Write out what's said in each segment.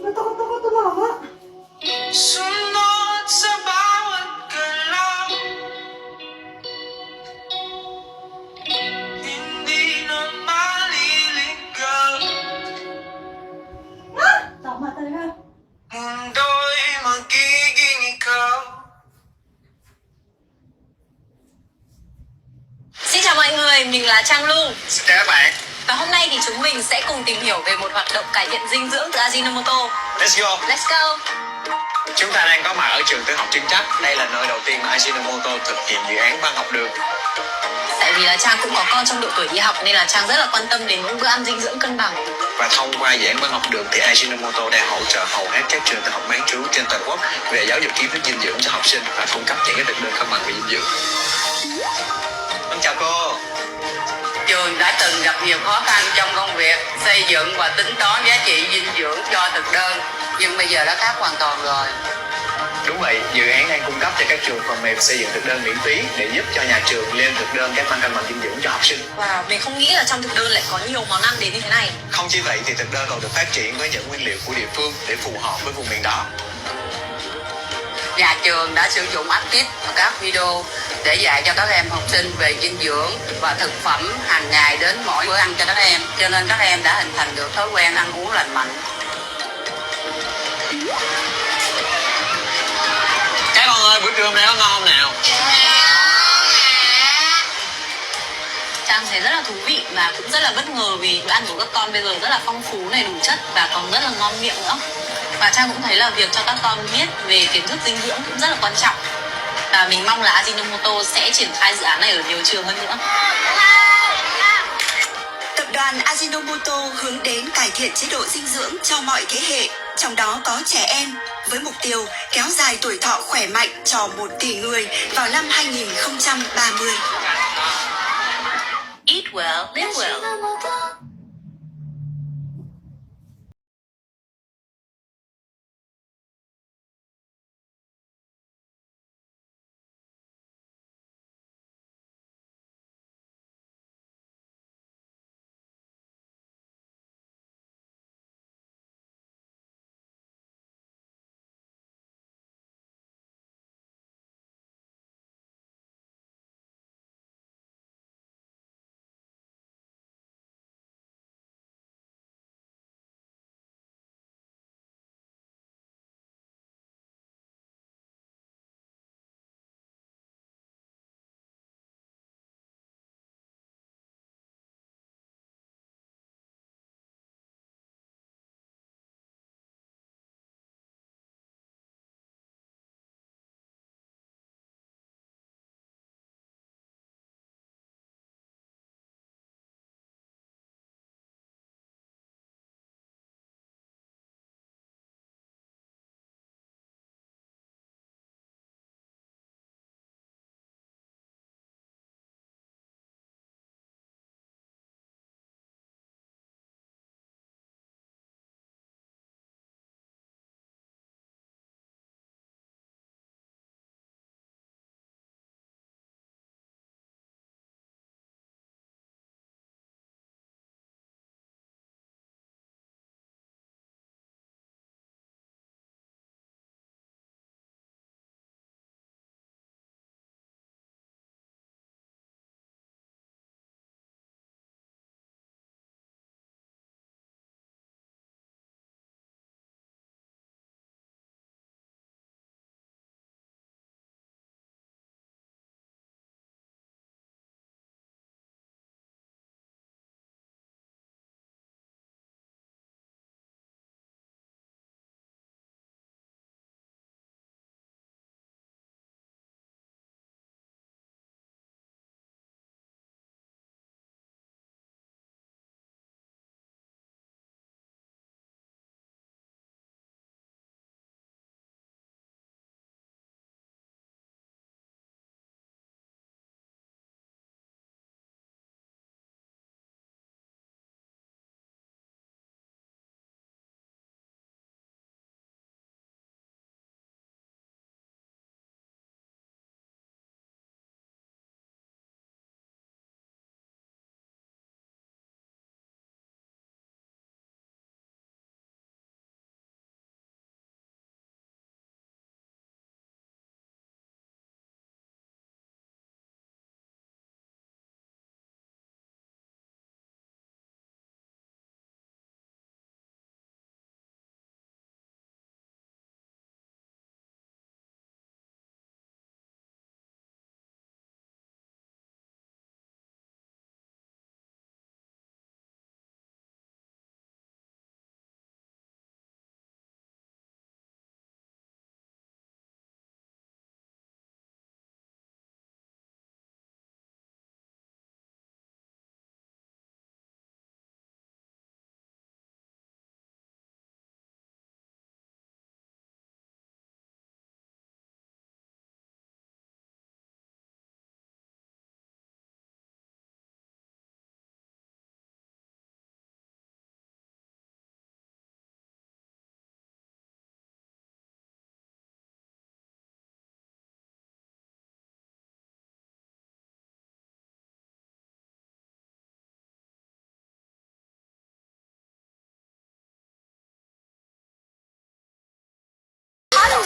Natakot ako tumama. Sunod sa bawat galaw, hindi na maliligaw. Tama talaga. Mundo'y magiging ikaw. Xin chào mọi người, mình là Trang Lu. Xin chào các bạn. Và hôm nay thì chúng mình sẽ cùng tìm hiểu về một hoạt động cải thiện dinh dưỡng từ Ajinomoto. Let's go. Let's go! Chúng ta đang có mặt ở trường tiểu học Trưng Trắc. Đây là nơi đầu tiên mà Ajinomoto thực hiện dự án ban học đường. Tại vì là Trang cũng có con trong độ tuổi đi học nên là Trang rất là quan tâm đến những bữa ăn dinh dưỡng cân bằng. Và thông qua dự án ban học đường thì Ajinomoto đang hỗ trợ hầu hết các trường tiểu học bán trú trên toàn quốc về giáo dục kiến thức dinh dưỡng cho học sinh và cung cấp những cái thực đơn cân bằng về dinh dưỡng. Chào cô. Trường đã từng gặp nhiều khó khăn trong công việc xây dựng và tính toán giá trị dinh dưỡng cho thực đơn, nhưng bây giờ đã khác hoàn toàn rồi. Đúng vậy, dự án đang cung cấp cho các trường phần mềm xây dựng thực đơn miễn phí để giúp cho nhà trường lên thực đơn các ban cân bằng dinh dưỡng cho học sinh. Wow, mình không nghĩ là trong thực đơn lại có nhiều món ăn đến như thế này. Không chỉ vậy thì thực đơn còn được phát triển với những nguyên liệu của địa phương để phù hợp với vùng miền đó. Nhà trường đã sử dụng Active và các video để dạy cho các em học sinh về dinh dưỡng và thực phẩm hàng ngày đến mỗi bữa ăn cho các em, cho nên các em đã hình thành được thói quen ăn uống lành mạnh. Các con ơi, bữa trưa hôm nay có ngon không nào? Trang thấy rất là thú vị và cũng rất là bất ngờ vì bữa ăn của các con bây giờ rất là phong phú này, đủ chất và còn rất là ngon miệng nữa. Và Trang cũng thấy là việc cho các con biết về kiến thức dinh dưỡng cũng rất là quan trọng. Và mình mong là Ajinomoto sẽ triển khai dự án này ở nhiều trường hơn nữa. Tập đoàn Ajinomoto hướng đến cải thiện chế độ dinh dưỡng cho mọi thế hệ, trong đó có trẻ em, với mục tiêu kéo dài tuổi thọ khỏe mạnh cho 1 tỷ người vào năm 2030. Eat well, live well.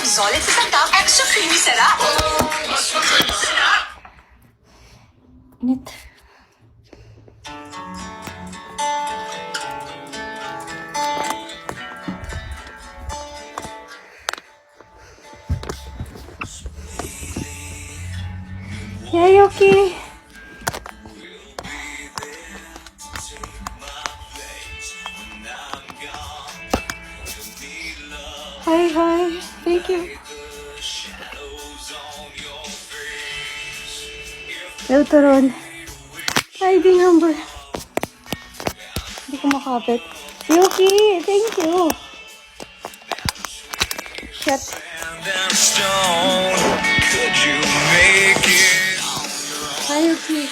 solid sa sangkap, extra creamy sarap. Init. Hey, Yuki. Hi. Thank you. Hello, Toron. ID number. Hindi ko makapit. Yuki, thank you. Shit. Hi, Yuki.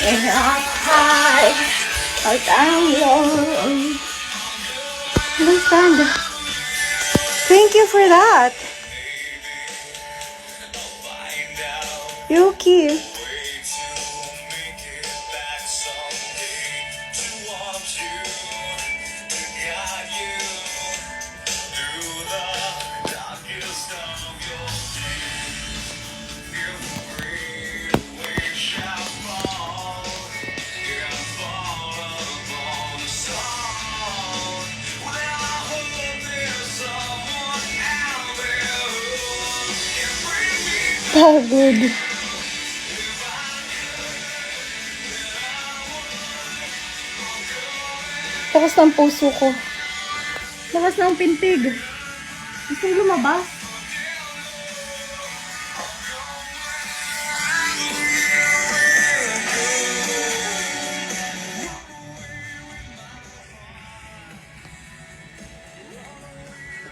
Up high, or down low. Understand. Thank you for that. Yuki. Pagod. Lakas ng puso ko. Lakas ng pintig. Gusto lumabas.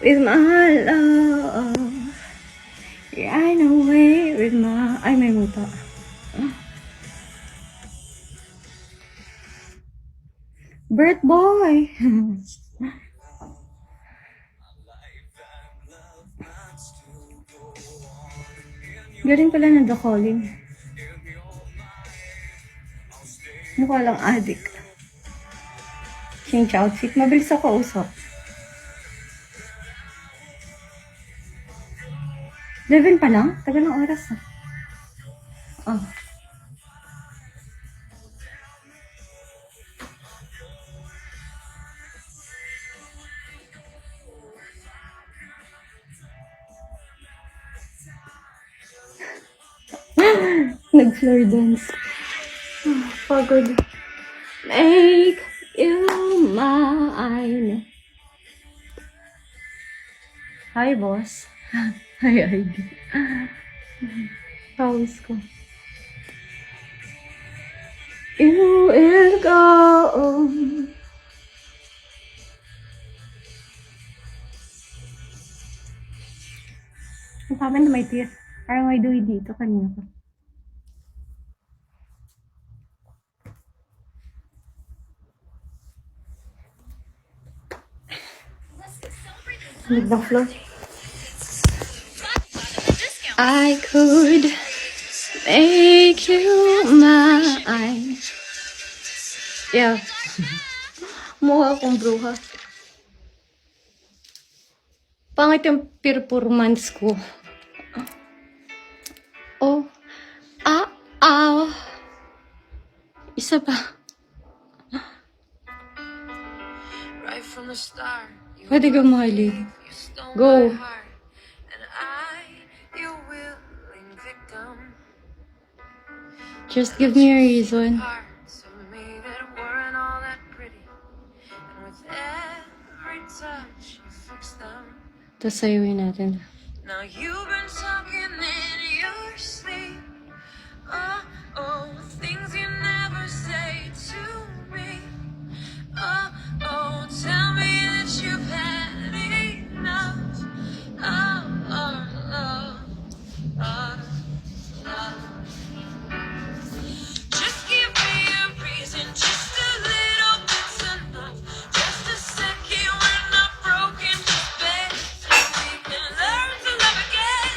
With my love, run away with my... Ay, may muta. Bird boy. Galing pala na The Calling. Mukha lang adik. Change outfit. Mabilis ako usap. 11 pa lang? Tagal ng oras ah. Oh. Nag-floor dance. Oh, pagod. Make you mine. Hi, boss. Hi, ID. Pawis ko. You will go. Ang tama na may teeth. Parang may duwi dito kanina pa. Lig ng floor. I could make you mine. Yeah. Mukha akong bruha. Pangit yung performance ko. Oh. Isa pa. Right from the start, Pwede ka mahilig. Go. Just give me a reason. Tapos sayuin natin. Now you've been talking in your sleep. Oh, things you never say to me. Oh, tell me that you've had enough. Love. Just give me a reason, just a little bit's enough. Just a second, we're not broken, just better. We can learn to love again.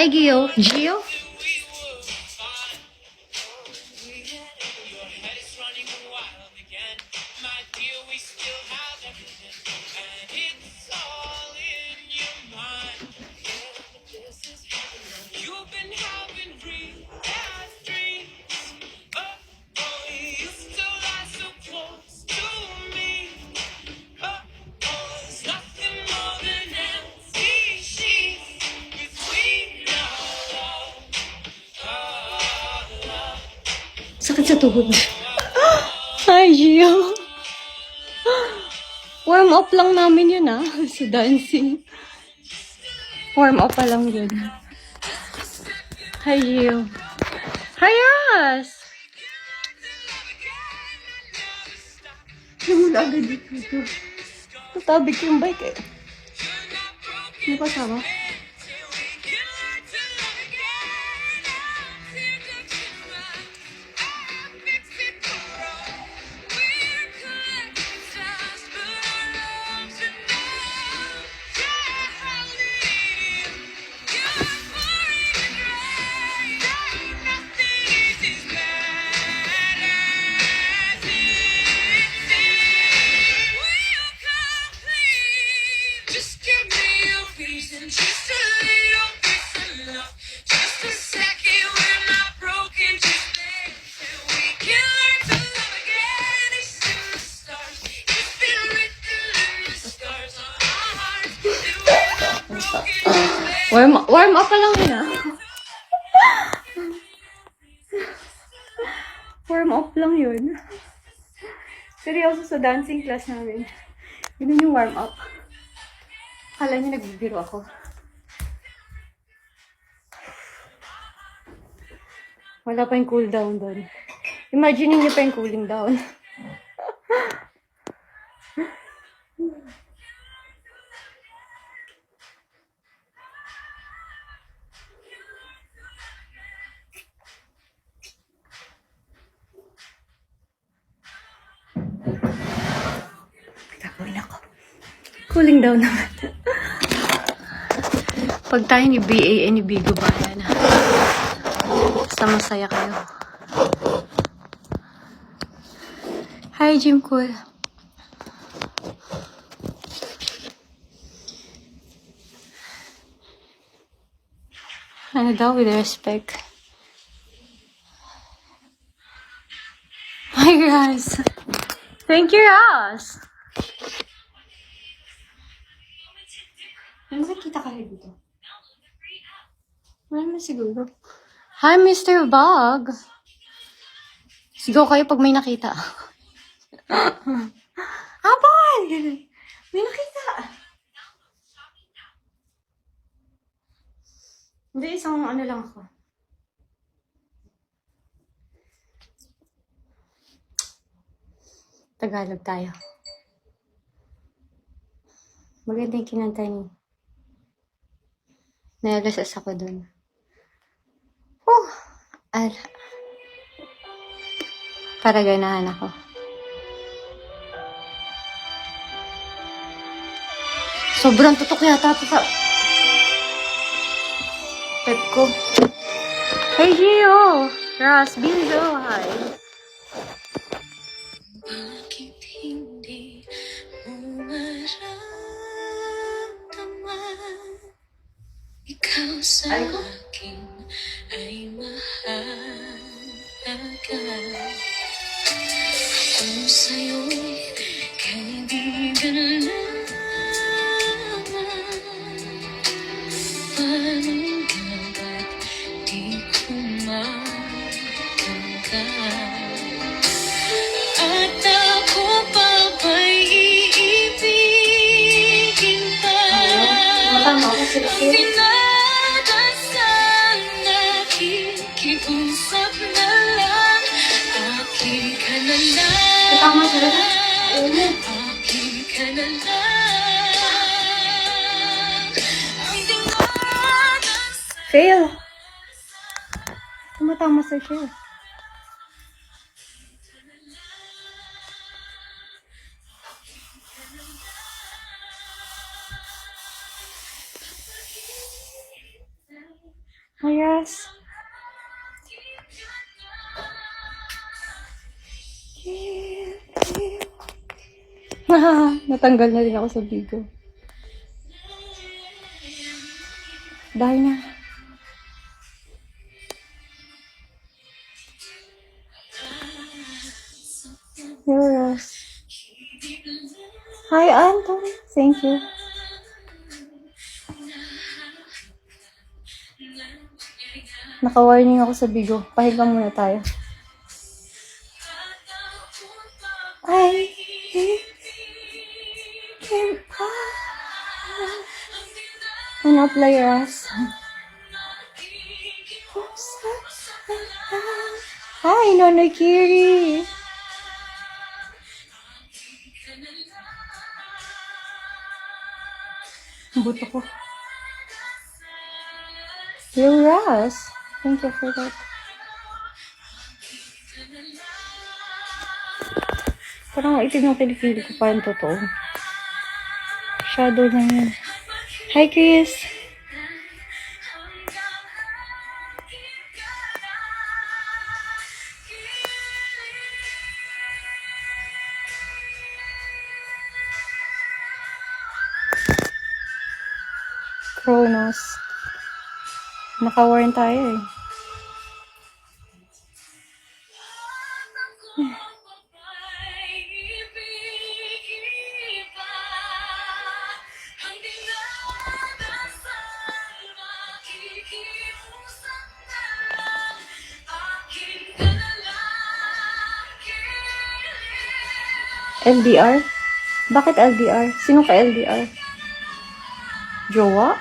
Hi, Gio. Gio? You've been having real bad dreams. Oh, you still lie so close to me. There's nothing more than empty sheets between our love. Sakit sa tuhod. Hi, Gio. Warm up lang namin yun, sa dancing. Warm up pa lang yun. Hi, Gio. Hi, Ras! Namula agad dito. Tatabig ko yung bike eh. Hindi pa sama? Just give me a reason, just a little bit of love, just a second when I'm broken, just let we can learn to love again. It's in the stars, it's been written in the scars on our hearts. And when I'm broken, just let Warm up pa lang yun, Warm up lang yun. Seryoso sa dancing class namin. Yun yung warm up. Akala niya nagbibiro ako. Wala pa yung cool down doon. Imagine niyo pa yung cooling down. Gagawin ako. Cooling down naman. Pag tayo ni BA ni Bigo Bayan, basta masaya kayo. Hi, Jim Cool. Ano daw, with respect. Hi, guys. Thank you, Ross. Ano nakita kayo dito? Wala naman siguro. Hi, Mr. Bog. Sigaw kayo pag may nakita. Habol! May nakita. Hindi, isang ano lang ako. Tagalog tayo. Maganda yung kinanta niyo. Nalasas ako dun. Ala. Para ganahan ako. Sobrang tutok yata ito sa pep ko. Hey, Gio! Ross, Binzo, hi. bakit hindi mo maramdaman? Ikaw sa akin ay mahalaga. Ako sa'yo'y kaibigan lamang. Paano ba't di ko matanggap? At ako pa ba'y iibigin pa? Dinadasal, nakikiusap na lang. Akin ka na lang. Akin ka na lang. Ang dinadasal. Fail. Tumatama sa siya. Ras. Natanggal na rin ako sa Bigo. Dahil na. Ras. Hi, Anton. Thank you. Naka-warning ako sa Bigo. Pahinga muna tayo. I came ano play us? Hi, Nonoy Kiri. Buto ko. Yung Ras. Thank you for that. Parang itim yung pinifeel ko. Parang totoo. Shadow lang yun. Hi, Chris. Kronos. Naka-warn tayo eh. LDR? Bakit LDR? Sino ka LDR? Jowa?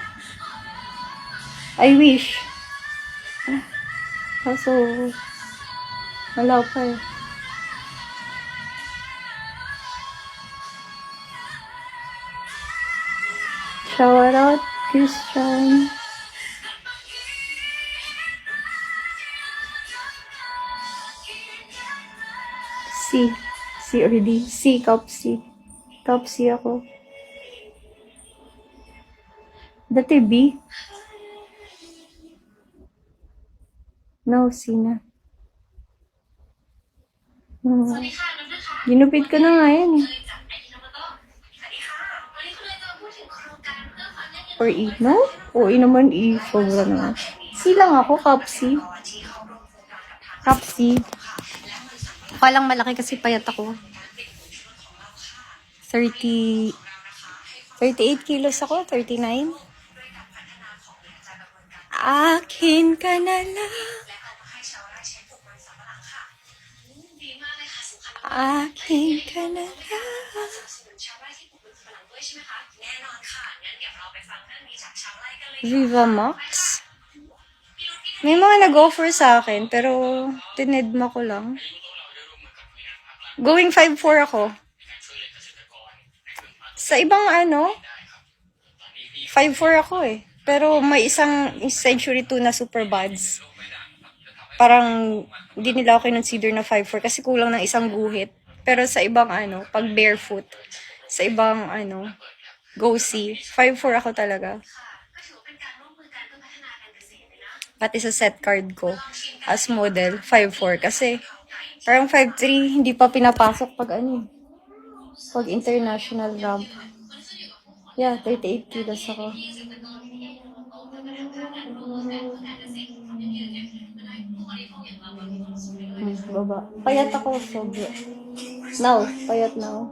I wish. Kaso, wala pa eh. Shout out, Christian. C or D? C, Cup C. Cup C ako. Dati B. No, C na. Ginupit ko na nga yan eh. Or E. No? O E naman E. Sobra na. C lang ako, Cup C. Cup C. Palang malaki kasi payat ako. 38 kilos ako, 39. Akin ka na lang. Akin ka na lang. Viva Max? May mga nag-offer sa akin, pero tinedma ko lang. Going 5'4" ako. Sa ibang 5'4" ako eh. Pero may isang Century 2 na super buds. Parang hindi nila ako consider na 5'4" kasi kulang ng isang guhit. Pero sa ibang pag barefoot, sa ibang go see, 5'4" ako talaga. Pati sa set card ko as model, 5'4" kasi parang 5'3" hindi pa pinapasok pag pag international ramp. Yeah, 38 kilos ako. Baba. Payat ako, sobra. Now, payat now.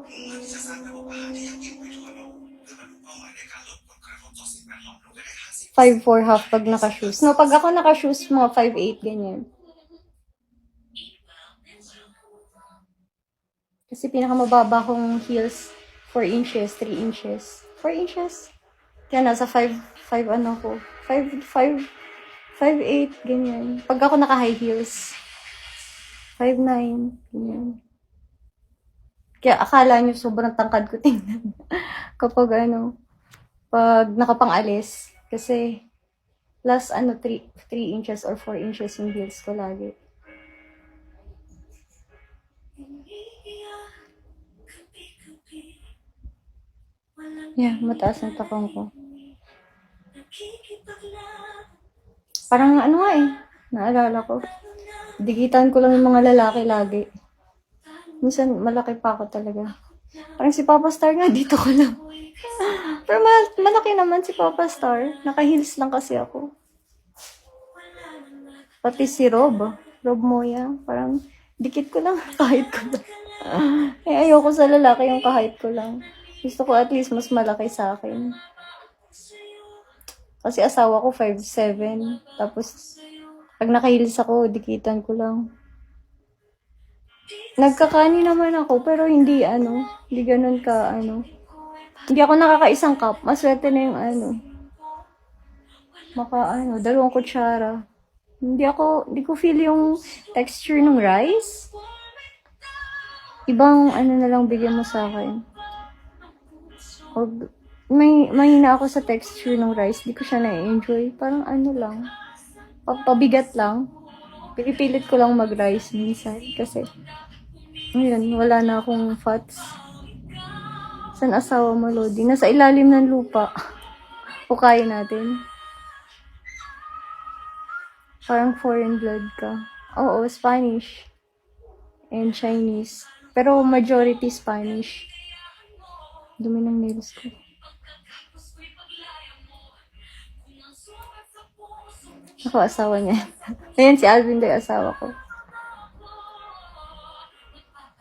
$5'4" half pag naka-shoes. No, pag ako naka-shoes, mga 5'8", ganyan. Kasi pinakamababa kong heels, 4 inches, 3 inches. 4 inches? Kaya nasa 5 ko. 5'8", ganyan. Pag ako naka-high heels, 5'9", ganyan. Kaya akala nyo sobrang tangkad ko tingnan. Kapag pag nakapang-alis. Kasi, last 3 inches or 4 inches yung heels ko lagi. Yeah, mataas ang takong ko. Parang ano nga eh, naalala ko. Dikitan ko lang yung mga lalaki lagi. Minsan, malaki pa ako talaga. Parang si Papa Star nga, dito ko lang. Pero malaki naman si Papa Star. Naka-heels lang kasi ako. Pati si Rob Moya. Parang, dikit ko lang, kahit ko lang. Eh, ayoko sa lalaki yung kahit ko lang. Gusto ko at least mas malaki sa akin. Kasi asawa ko 5'7". Tapos, pag naka-heels ako, dikitan ko lang. Nagkakani naman ako, pero hindi ganun ka, Hindi ako nakakaisang cup. Maswerte na yung dalawang kutsara. Hindi ko feel yung texture ng rice. Ibang na lang bigyan mo sa akin. Mahina ako sa texture ng rice. Di ko siya na-enjoy. Parang lang. Pabigat lang. Pinipilit ko lang mag-rice minsan. Kasi, wala na akong fats. San asawa mo, Lodi? Nasa ilalim ng lupa. Pukayin natin. Parang foreign blood ka. Oo, Spanish. And Chinese. Pero majority Spanish. Dumi ng nails ko. Ako, asawa niya. Ayan, si Alvin daw asawa ko.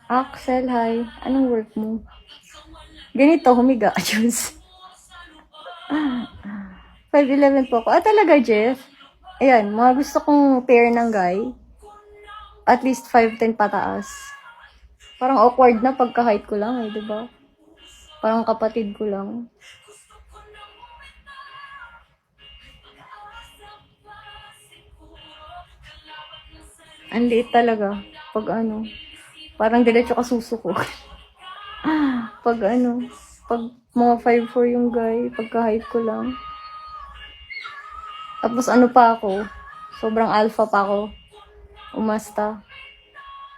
Axel, hi. Anong work mo? Ganito, humiga. Diyos. 5'11 po ako. Talaga, Jeff? Ayan, mga gusto kong pair ng guy. At least 5'10 pataas. Parang awkward na pagka-height ko lang diba? Parang kapatid ko lang. Ang liit talaga. Pag parang diretso ka susuko. Pag mga 5'4 yung guy, pagka-height ko lang. Tapos pa ako, sobrang alpha pa ako. Umasta.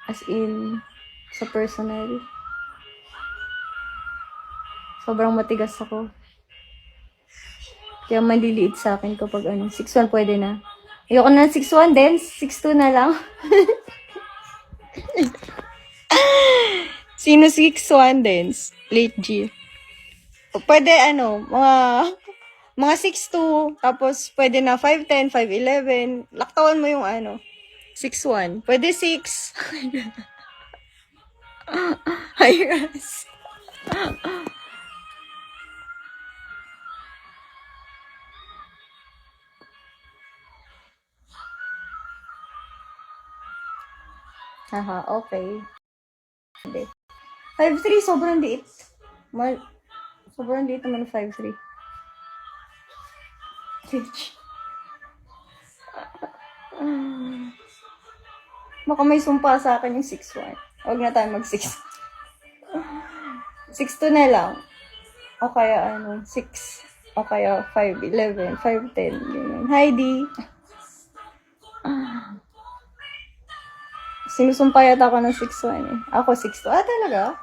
As in, sa personal. Sobrang matigas ako. Kaya maliliit sa akin kapag 6'1 pwede na. Ayoko na 6'1 din, 6'2 na lang. Sino 6'1 din? Late G. Pwede mga 6'2, tapos pwede na 5'10, 5'11. Laktawan mo yung 6'1. Pwede 6. Ayos. Aha, okay. 5'3", sobrang liit. Sobrang liit naman 5'3". Baka may sumpa sa akin yung 6'1". Huwag na tayo mag-6. 6'2 na lang. O kaya 6. O kaya 5'11", 5'10". Ganyan. Heidi. Sinusumpa yata ako ng 6'1 eh. Ako 6'2. Talaga?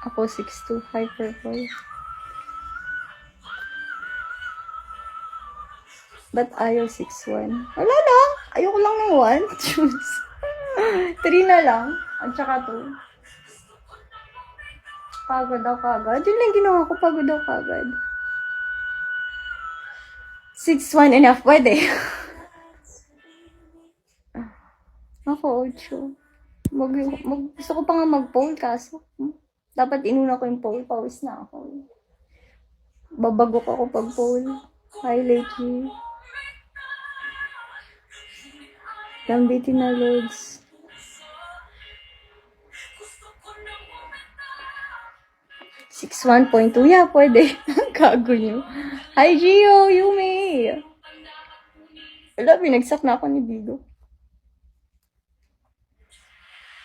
Ako 6'2. Hyperboy. Ba't ayaw 6'1"? Wala lang. Ayoko lang ng 1. Choose. 3 na lang. At saka 2. Pagod daw kagad. Yun lang ginawa ko. Pagod daw kagad. 6'1" enough. Pwede. Ako, 8. Gusto ko pa nga mag-pole kaso. Dapat inuna ko yung pole. Pawis na ako. Babagok ako pag-pole. Hi, Lechi. Lambitin na, Lods. Six 1.2. Yeah, pwede. Kago nyo. Hi, Gio. Yumi. Wala, binagsak na ako ni Bigo.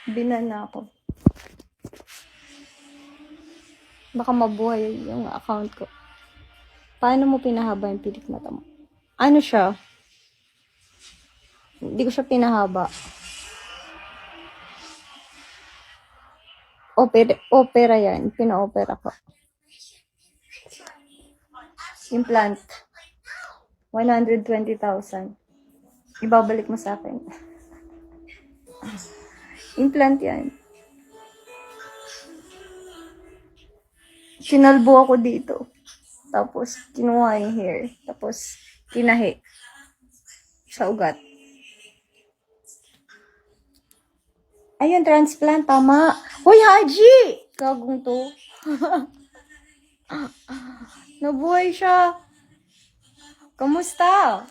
Binan na ako. Baka mabuhay yung account ko. Paano mo pinahaba yung pilik mata mo? Ano siya? Hindi ko siya pinahaba. Opera yan. Pina-opera ko. Implant. 120,000. Ibabalik mo sa akin. Implant yan. Sinalbo ako dito. Tapos, kinuha yung hair. Tapos, tinahi. Sa ugat. Ayun, transplant. Tama. Hoy, Haji! Gagong to. Nabuhay siya. Kamusta?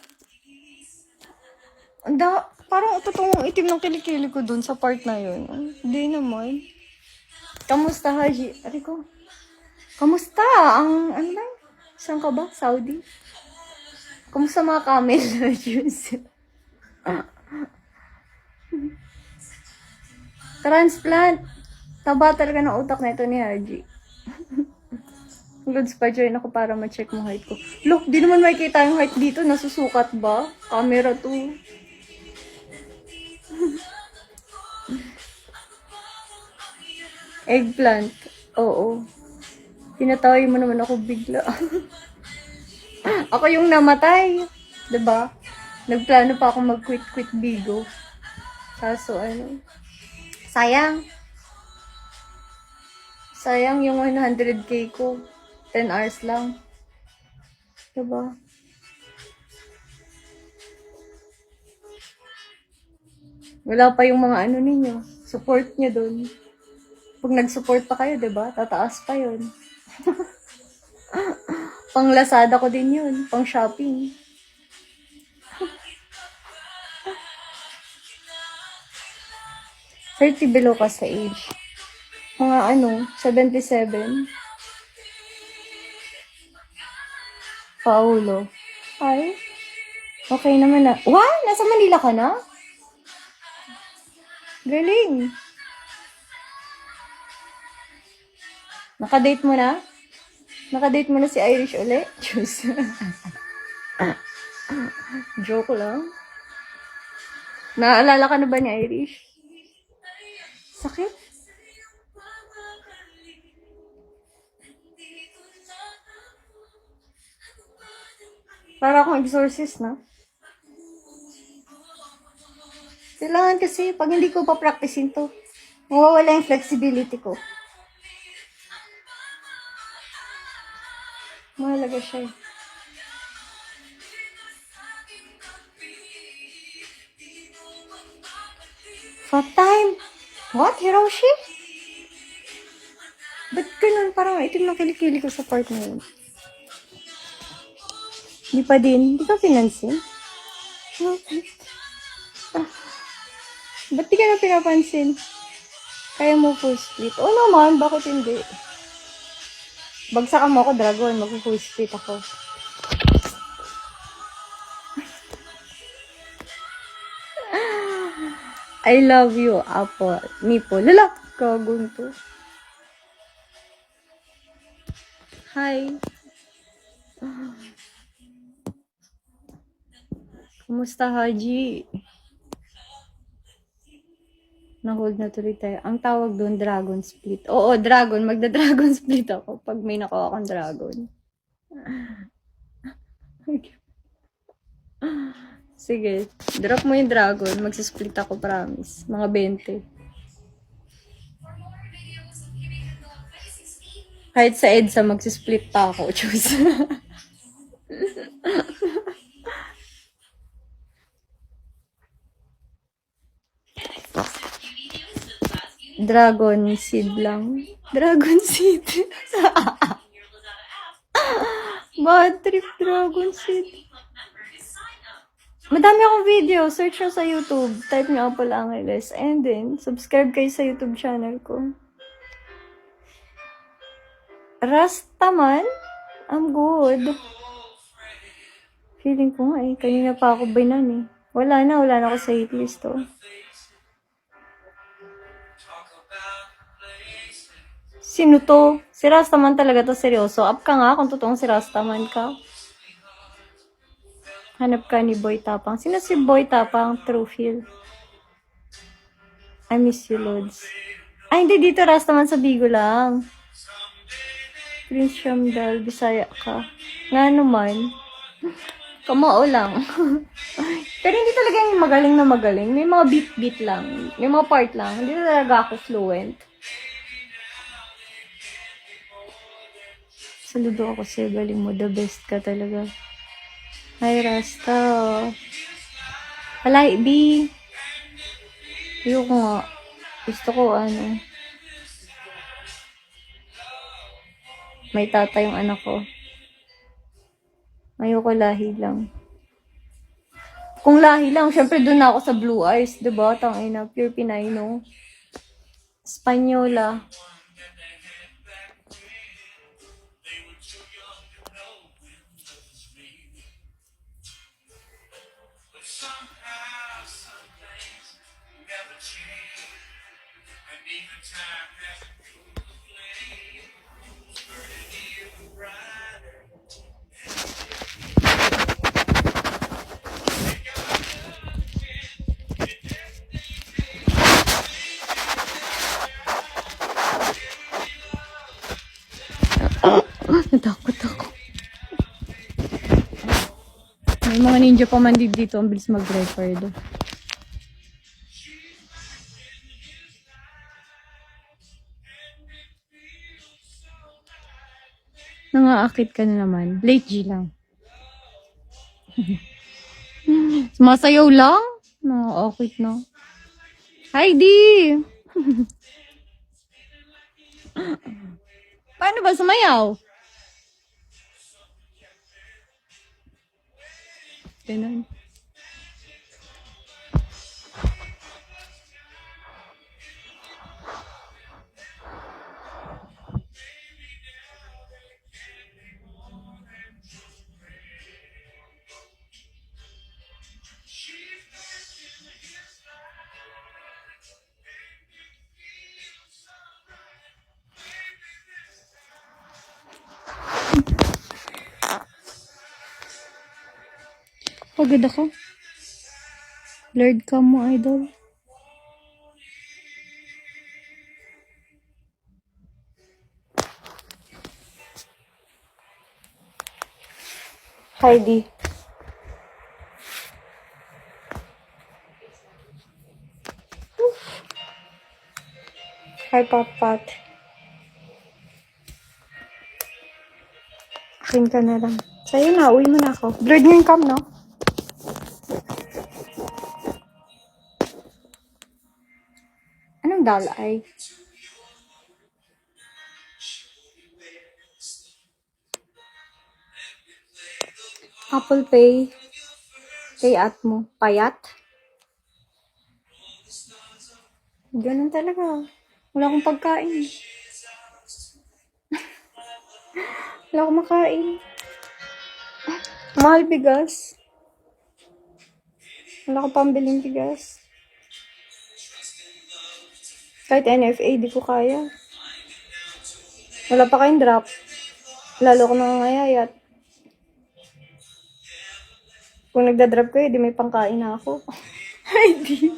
Parang totoong itim ng kilikili ko dun sa part na yun. Hindi naman. Kamusta, Haji? Ari ko. Kamusta? Ano lang? Saan ka ba? Saudi? Kamusta mga camel juice? Transplant. Taba talaga ng utak na ito ni Haji. Lods pa join ako para ma-check mo height ko. Look, di naman makikita yung height dito. Nasusukat ba? Camera to. Eggplant. Oo. Tinatawag mo naman ako bigla. Ako yung namatay. Diba? Nagplano pa ako mag-quit bigo. Kaso ano. Sayang. Sayang yung 100k ko. 10 hours lang. Diba? Wala pa yung mga ano ninyo. Support nyo dun. Pag nag-support pa kayo, diba? Tataas pa yun. Pang Lazada ko din yun. Pang shopping. $30 below ka sa age. Mga 77. Paulo. Ay. Okay naman na. Wow! Nasa Manila ka na? Galing. Nakadate mo na? Nakadate mo na si Irish ulit? Diyos. Joke lang. Naaalala ka na ba ni Irish? Sakit? Para akong exorcist, na? Kailangan kasi, pag hindi ko pa-practicein to, mawawala yung flexibility ko. Mahalaga siya eh. Fuck time! What? Hiroshi? Ba't ganun? Parang itim na kilikili ko sa part na yun. Hindi pa din. Hindi ka pinansin? Ba't di ka na pinapansin? Kaya mo full split? Oo naman, bakit hindi? Bagsakan mo ako, dragon. Mag-full split ako. I love you, Apple. Nipple. Lala! Kagunto. Hi. Kumusta, Haji? Na-hold na tuloy tayo. Ang tawag doon, dragon split. Oo, dragon. Magda-dragon split ako pag may nakuha akong dragon. Sige. Drop mo yung dragon. Magsisplit ako, promise. Mga 20. Kahit sa EDSA, magsisplit pa ako. Choose. Dragon seed lang. Dragon seed. Bad trip, dragon seed. Madami akong video. Search nyo sa YouTube. Type nyo Apple Angeles. And then, subscribe kayo sa YouTube channel ko. Rastaman? I'm good. Feeling ko nga eh. Kanina pa ako binan eh. Wala na ako sa hit list oh. Sino to? Si Rastaman talaga to, seryoso. Up ka nga kung totoong si Rastaman ka. Hanap ka ni Boy Tapang. Sino si Boy Tapang? Truefield. I miss you, Lods. Ay, hindi dito. Rastaman sa Bigo lang. Prince Shamdal, Bisaya ka. Nga naman. Kamao lang. Pero hindi talaga yung magaling na magaling. May mga beat-beat lang. May mga part lang. Hindi talaga ako fluent. Saludo ako sa'yo. Galing mo. The best ka talaga. Hi, Rasta. Palay, B. Ayoko nga. Gusto ko, may tata yung anak ko. Ayoko lahi lang. Kung lahi lang, syempre doon na ako sa Blue Eyes, diba? Tangina, pure Pinay, no? Espanyola. Natakot ako. May mga ninja pa man dito. Ang bilis mag-record. Nangaakit ka na naman. Late G lang. Sumasayaw lang? Nangaakit na. Heidi! Paano ba sumayaw? Ganun. Pagod ako. Blurred ka mo, idol. Heidi. Hi, Papat. Ring ka na lang. Sa'yo na, uwi mo na ako. Blurred nga yung cam, no? Anong dalay? Apple Pay. Payat mo. Payat? Ganun talaga. Wala akong pagkain. Wala akong makain. Mahal bigas. Wala akong pambiling bigas. Kahit NFA, di ko kaya. Wala pa kayong drop. Lalo ko nangangayayat. Kung nagda-drop kayo, di may pangkain na ako. Ay, di.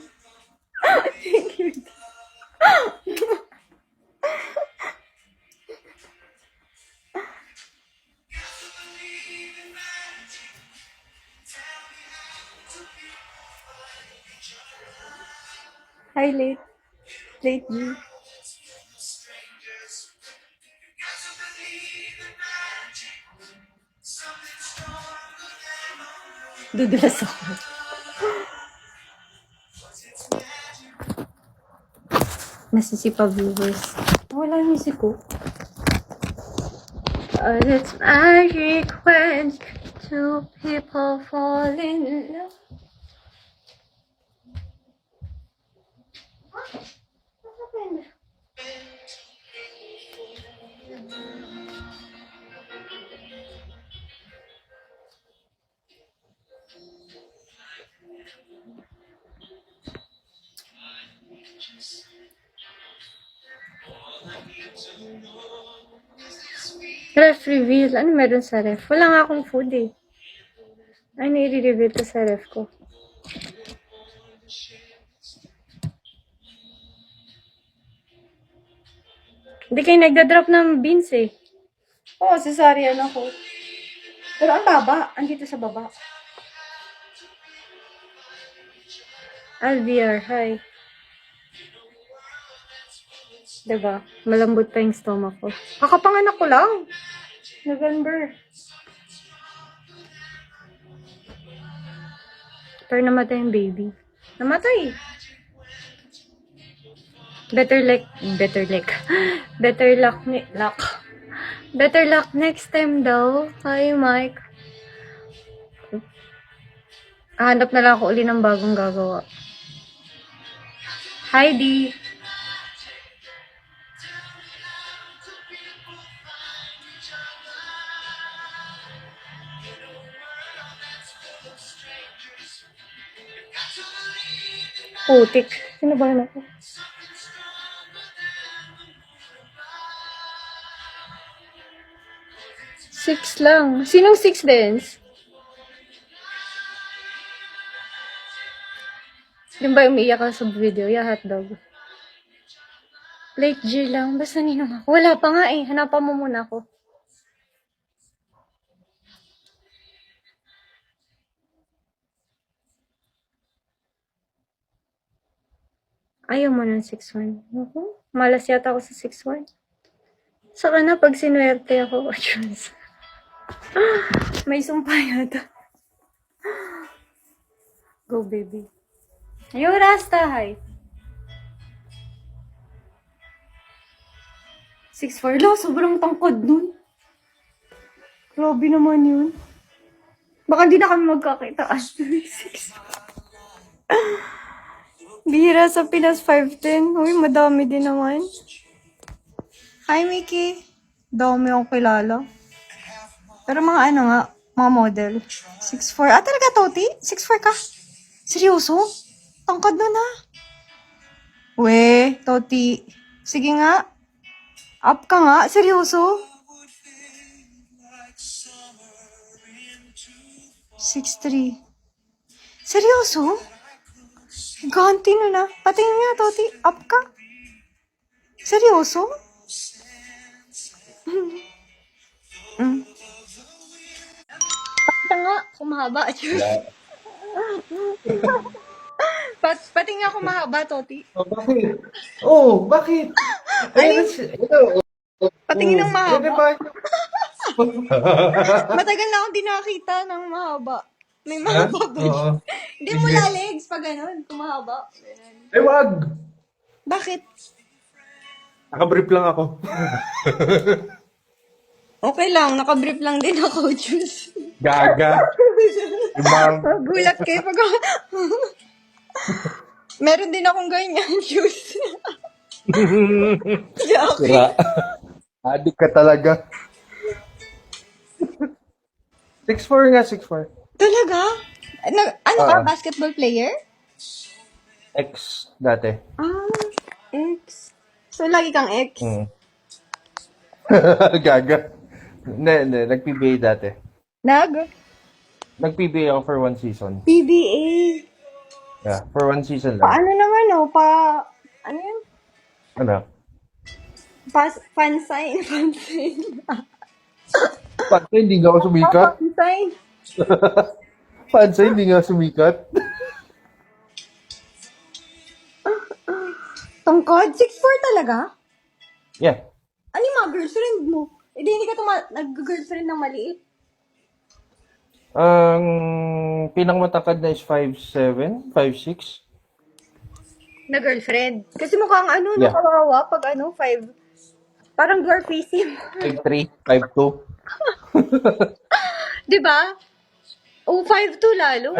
Hi, late. Late G. Dudulas ako. Nasisipa viewers. Wala yung music ko. It's magic when two people fall in love. What happened? Ref reveal. Ano meron sa ref? Wala nga akong food eh. Ano i-reveal ko sa ref ko? Hindi kayo nagda-drop ng beans eh. Oo, cesarean ako. Pero ang baba. Andito sa baba. Alviar, hi. Diba? Malambot pa yung stomach ko. Kakapanganak ko lang. November. Pero namatay yung baby. Namatay. Better luck. Better luck. Better luck next time daw. Hi, Mike. Hanap na lang ako uli ng bagong gagawa. Heidi. Putik. Sino ba yun ako? 6 lang. Sinong 6 dance? Yung ba umiiyak ka sa video? Yeah, hotdog. Late G lang. Basta ninong ako. Wala pa nga eh. Hanapan mo muna ako. Ayaw mo ng 6-1. Malas yata ako sa 6-1. Saka na pag sinuwerte ako. Diyos. May sumpa yata. Go, baby. Yung Rasta, hi. 6'4". Lo, sobrang tangkod nun. Grabe naman yun. Baka hindi na kami magkakita. 6'4". Bihira sa Pinas 5'10". Uy, madami din naman. Hi, Mickey. Dami akong kilala. Pero mga ano nga, mga model. 6'4". Ah, talaga, Toti? 6'4" ka? Seryoso? Tangkad na na. We, Toti. Sige nga. Up ka nga. Seryoso? 6'3". Seryoso? Ganti na na. Patingin nga, Toti. Up ka? Seryoso? Pakita nga, kumahaba. Pati nga kumahaba, Toti. Oh, bakit? Oh, bakit? Ayun, Patingin ng mahaba. Di ba? Matagal na akong di nakakita ng mahaba. May mahaba ba? Oo. Hindi mo legs pag ganun, kumahaba. Ay, wag! Bakit? Nakabrief lang ako. Okay lang, nakabrief lang din ako, Juice. Gaga. Ibang. Gulat kayo pag... Meron din akong ganyan, Juice. Okay. Sira. Adik ka talaga. 6'4" nga, 6'4". Talaga? Ano ka, basketball player? X dati. Ah, X. So, lagi kang X? Mm. Gaga. Hindi. Nag-PBA dati. Nag-PBA ako for 1 season. PBA. Yeah, for 1 season lang. Paano naman, ano yun? Ano? Fansign. Pansa, hindi nga ako sumikat. Fansign. Pansa, hindi nga sumikat. Tungkod? 6'4" talaga? Yeah. Ano yung mga girlfriend mo? Hindi ka nag-girlfriend ng maliit. Ang pinakamatakad na is 5'7", 5'6". Na girlfriend? Kasi mukhang Yeah. nakawawa pag 5. Parang dwarfism. 5'3", 5'2". Diba? O 5'2" lalo.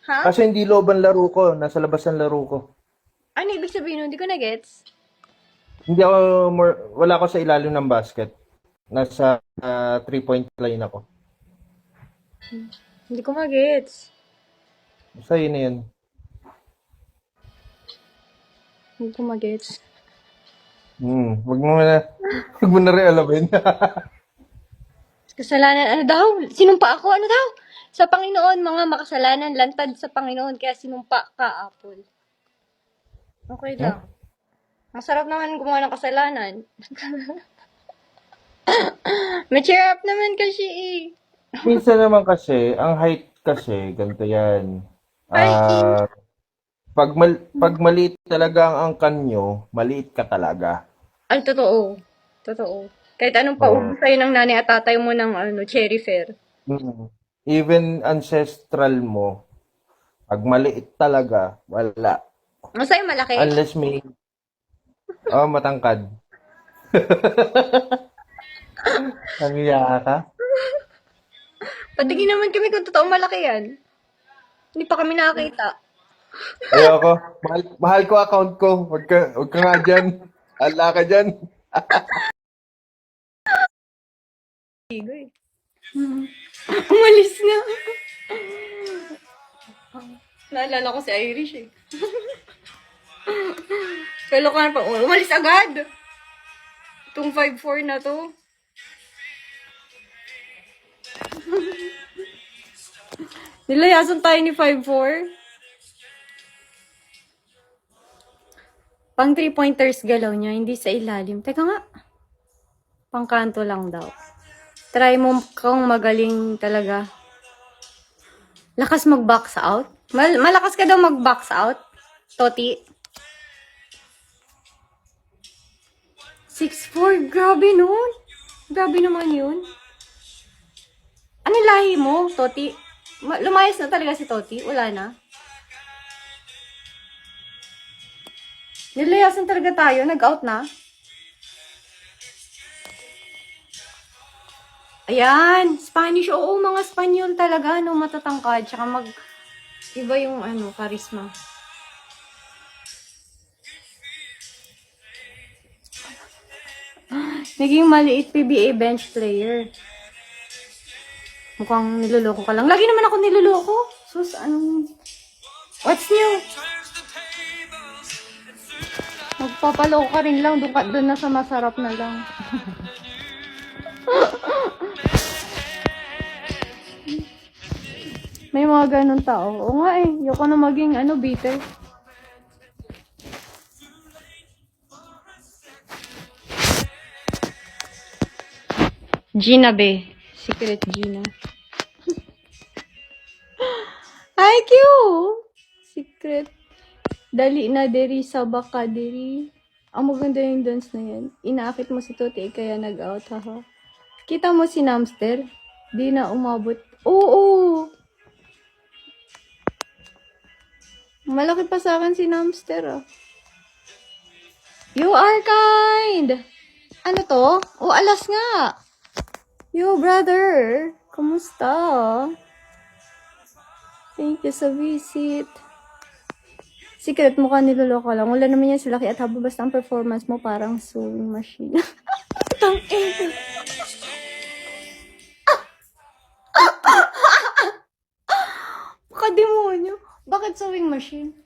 Ha? Kaso hindi loob ang laro ko. Nasa labas ang laro ko. Ano ibig sabihin nun? Hindi ko na-gets. Hindi ako wala ako sa ilalim ng basket. Nasa 3-point line ako. Hindi ko ma-gets. Basta yun na yun. Hindi ko ma-gets. Wag mo na rin alamin. Kasalanan, ano daw? Sinumpa ako, ano daw? Sa Panginoon, mga makasalanan, lantad sa Panginoon, kaya sinumpa ka, Apple. Okay lang. Masarap naman gumawa ng kasalanan. May cheer up naman kasi eh. Minsan naman kasi, ang height kasi, ganito yan. Ah, pag maliit talaga ang angkan nyo, maliit ka talaga. Ay, totoo. Totoo. Kahit anong Oo. paubos sa'yo ng nanay at tatay mo ng cherry fair. Mm. Even ancestral mo, pag maliit talaga, wala. Sa'yo malaki. Unless may, matangkad. Ang iya ka? Patigin naman kami kung totoo malaki yan. Hindi pa kami nakakita. Ayoko. Mahal ko account ko. Wag ka nga dyan. Hala ka dyan. Ligo eh. Umalis na. Naalala ko si Irish eh. Kalokohan pa. Umalis agad. Itong 5'4" na to. Nilayasan tayo ni 5'4". Pang 3-pointers galaw niya, hindi sa ilalim. Teka nga. Pangkanto lang daw. Try mo kung magaling talaga. Lakas mag-box out. Malakas ka daw mag-box out. Toti. 6'4". Grabe nun. Grabe naman yun. Ano lahi mo, Toti? Lumayas na talaga si Toti? Wala na? Nilayasan talaga tayo. Nag-out na? Ayan. Spanish. Oo, mga Spanyol talaga. No, matatangkad. Tsaka iba yung charisma. Naging maliit PBA bench player. Mukhang niloloko ka lang. Lagi naman ako niloloko. Sus, what's new? Magpapaloko ka rin lang. Doon na sa masarap na lang. May mga ganun tao. Oo nga eh. Ayoko na maging bitter. Gina be. Secret Gina. Ay, cute! Secret. Dali na diri sa baka diri. Ang maganda yung dance na yan. Inaakit mo si Tote kaya nag-out, haha. Kita mo si Namster? Di na umabot. Oo! Malaki pa sa akin si Namster, ah. You are kind! Ano to? Oh, alas nga! Yo, brother! Kumusta? Thank you sa visit. Secret, mukha niloloko lang. Wala naman yan sila. At haba basta ang performance mo parang sewing machine. Tang-ina. Makademonyo. Bakit sewing machine?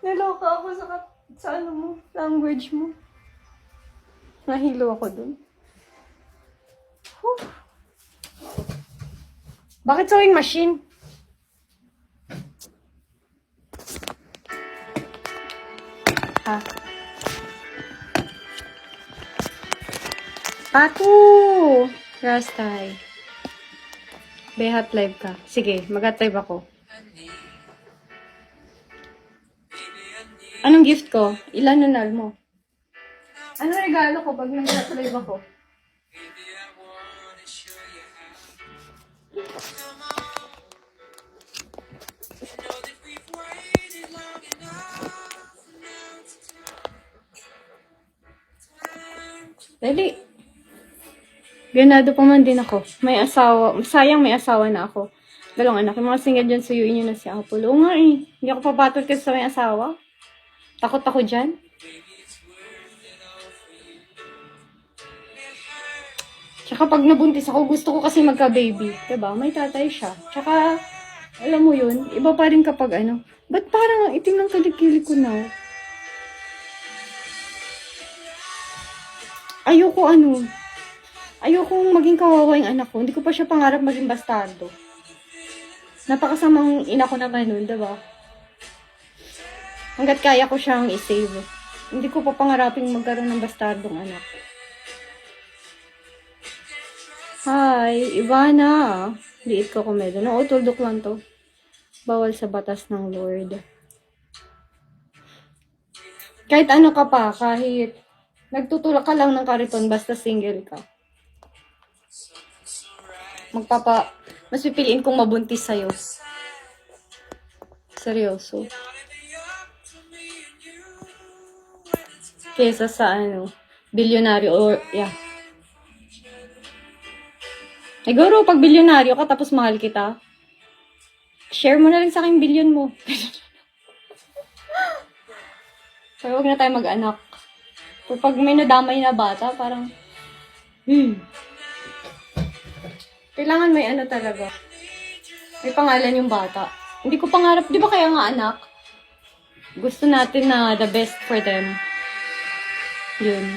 Naloka ako sa language mo. Nahilo ako dun. Whew. Bakit sewing machine? Ha? Pato! Rastay. Behat live ka. Sige, mag-hat live ako. Anong gift ko? Ilan nanal mo? Anong regalo ko pag nag-hat live ako? Dali. Ganado pa man din ako. May asawa. Sayang may asawa na ako. Dalawang anak. Yung mga single dyan, suyuin nyo na si Apple. Oo nga eh. Hindi ako papatol kasi sa may asawa. Takot ako dyan. Tsaka pag nabuntis ako, gusto ko kasi magka-baby. Diba? May tatay siya. Tsaka, alam mo yun, iba pa rin kapag ba't parang itim ng kalikili ko na? Ayokong maging kawawa yung anak ko. Hindi ko pa siya pangarap maging bastardo. Napakasamang ina ko naman nun, diba? Hanggat kaya ko siyang i-save. Hindi ko pa pangaraping magkaroon ng bastardong anak. Hi, Ivana. Liit ko komedyo. No, tuldok lang to. Bawal sa batas ng Lord. Kahit ano ka pa, kahit nagtutulak ka lang ng kariton basta single ka. Mas pipiliin kong mabuntis sa'yo. Seryoso. Kesa sa bilyonaryo or, yeah. Siguro, pag bilyonaryo ka tapos mahal kita, share mo na lang sa akin bilyon mo. Pero huwag na tayo mag-anak. Pero pag may nadamay na bata, parang, kailangan may talaga. May pangalan yung bata. Hindi ko pangarap, di ba kaya nga anak? Gusto natin na the best for them. Yun.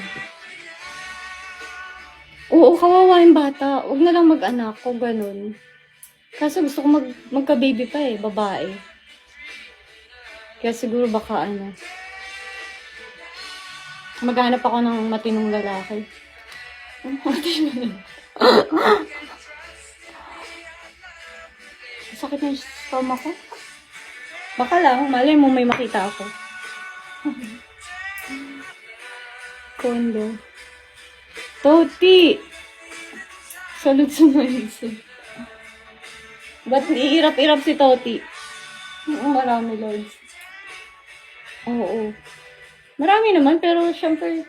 Oo, kawawa yung bata. Huwag na lang mag-anak o ganun. Kaso gusto ko magka-baby pa babae. Kaya siguro baka maghanap ako ng matinong lalaki. Sakit na yung stomach ko. Baka lang, malay mo may makita ako. Kondo. Toti! Salud sa maisip. Ba't iirap-irap si Toti? Oo, marami, Lord. Oo. Marami naman, pero syempre,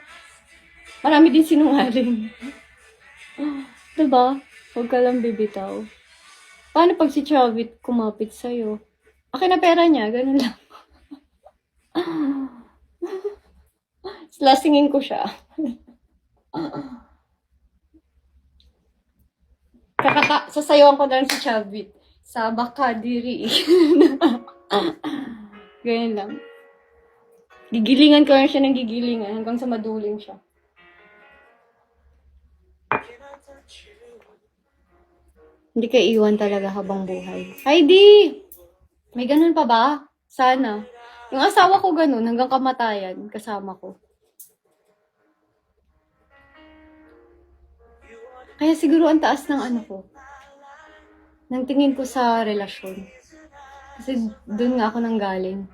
marami din sinungaling. Diba? Huwag ka lang bibitaw. Paano pag si Chavit kumapit sa'yo? Akin na pera niya, ganun lang. Lasingin ko siya. Sasayawan ko na lang si Chavit. Sabak ka, diri. Ganyan lang. Gigilingan ko lang siya ng gigilingan hanggang sa maduling siya. Hindi ka iwan talaga habang buhay. Heidi! May ganun pa ba? Sana. Yung asawa ko ganun, hanggang kamatayan, kasama ko. Kaya siguro ang taas ng ko. Nang tingin ko sa relasyon. Kasi dun nga ako nanggaling.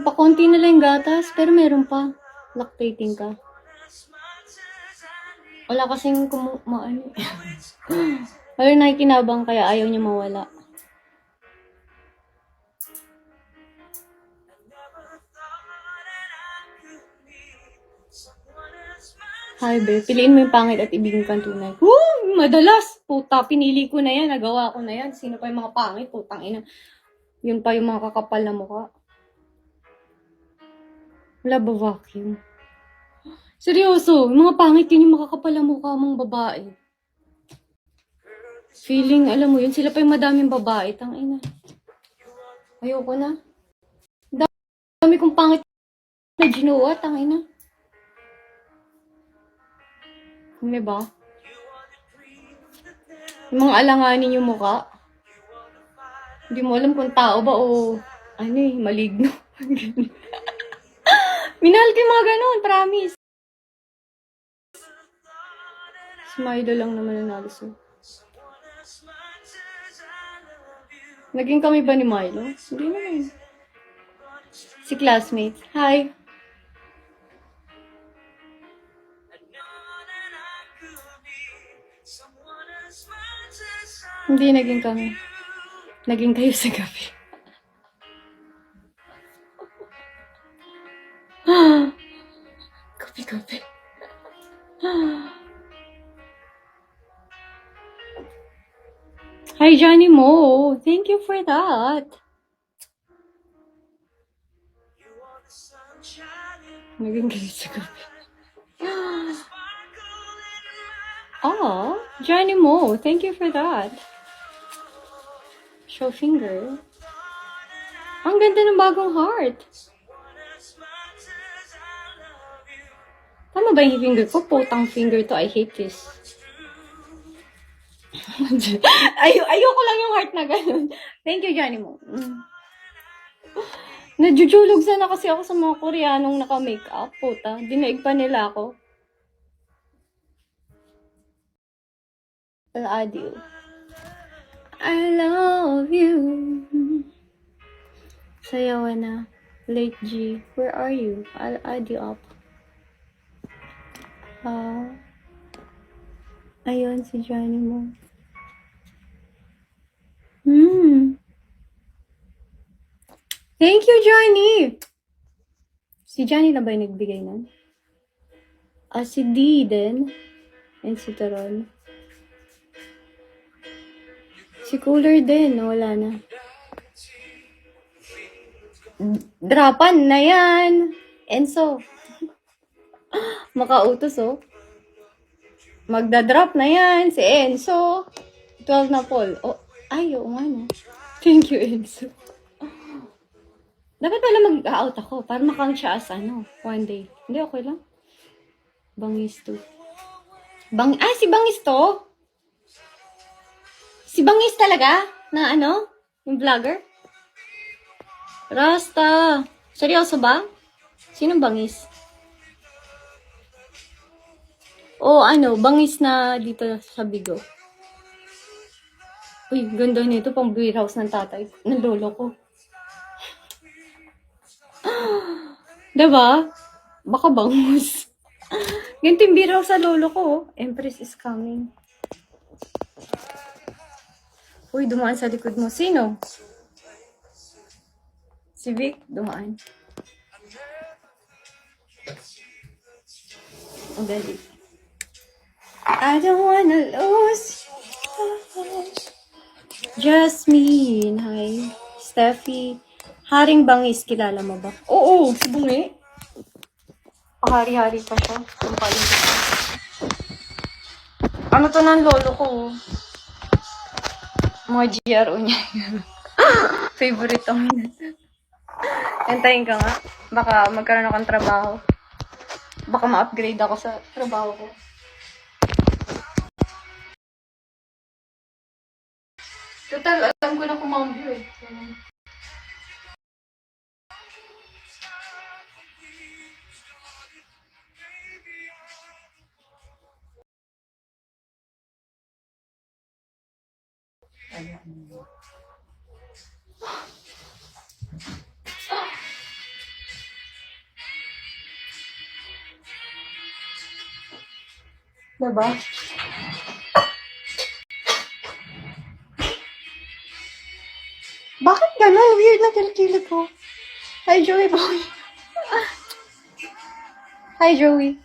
Pakonti na lang yung gatas, pero meron pa. Lactating ka. Wala kasing wala nakikinabang kaya ayaw niya mawala. Hi, be. Piliin mo yung pangit at ibigin kang tunay. Madalas! Puta, pinili ko na yan. Nagawa ko na yan. Sino pa yung mga pangit? Putang ina. Yun pa yung mga kakapal na mukha. Wala ba vacuum? Seryoso, yung mga pangit yun yung makakapal na mukha mong babae. Feeling, alam mo yun, sila pa yung madaming babae. Tangina. Ayoko na. Dami kong pangit na ginawa. Tangina. Hindi ba? Yung mga alanganin yung mukha. Hindi mo alam kung tao ba o maligno. Minahal ko yung mga ganun, promise. Si Milo lang naman nanalo so. Naging kami ba ni Milo? Hindi naman. Si classmate. Hi. Hindi naging kami. Naging kayo sa gabi. Kape. Hi, Johnny Mo. Thank you for that. Naging kayo sa gabi. Johnny Mo. Thank you for that. Show finger. Ang ganda ng bagong heart. Tama ba yung finger ko? Putang finger to. I hate this. Ayoko lang yung heart na ganun. Thank you, Johnny Mo. Nadjujulog sana kasi ako sa mga Koreanong naka-makeup. Puta, dinaig pa nila ako. Adieu. I love you. Sayawan na. Late G. Where are you? I'll add you up. Ayun, si Johnny mo. Thank you, Johnny! Si Johnny na ba yung nagbigay nun? Si D din. And si Taron. Si Cooler din. Wala na. Drapan na yan! Enzo. Makautos, oh. Magdadrop na yan. Si Enzo. 12 na Paul. Oh, ay, oo nga no. Thank you, Enzo. Dapat pala mag-out ako para makount siya as one day. Hindi, okay lang. Bangis to. Si Bangis to? Si Bangis talaga? Na yung vlogger? Rasta. Seryoso ba? Sinong Bangis? Bangis na dito sa Bigo. Uy, ganda nito. Pang beer house ng tatay. Ng lolo ko. Diba? Baka bangus. Ganito yung beer house sa lolo ko. Empress is coming. Uy, dumaan sa likod mo. Sino? Si Vic, dumaan. Ang dali. I don't wanna lose Jasmine. Hi. Steffi. Haring Bangis, kilala mo ba? Oo, si Bungi. Pahari-hari pa siya. Sumpaling ko siya. Ano to ng lolo ko? Mga GRO niya. Favorite ang minute. Antayin ka nga. Baka magkaroon akong trabaho. Baka ma-upgrade ako sa trabaho ko. Total, alam ko na kumambyo eh. Diba? Bakit ganun? Weird na kilikili ko. Hi, Joey boy. Hi, Joey.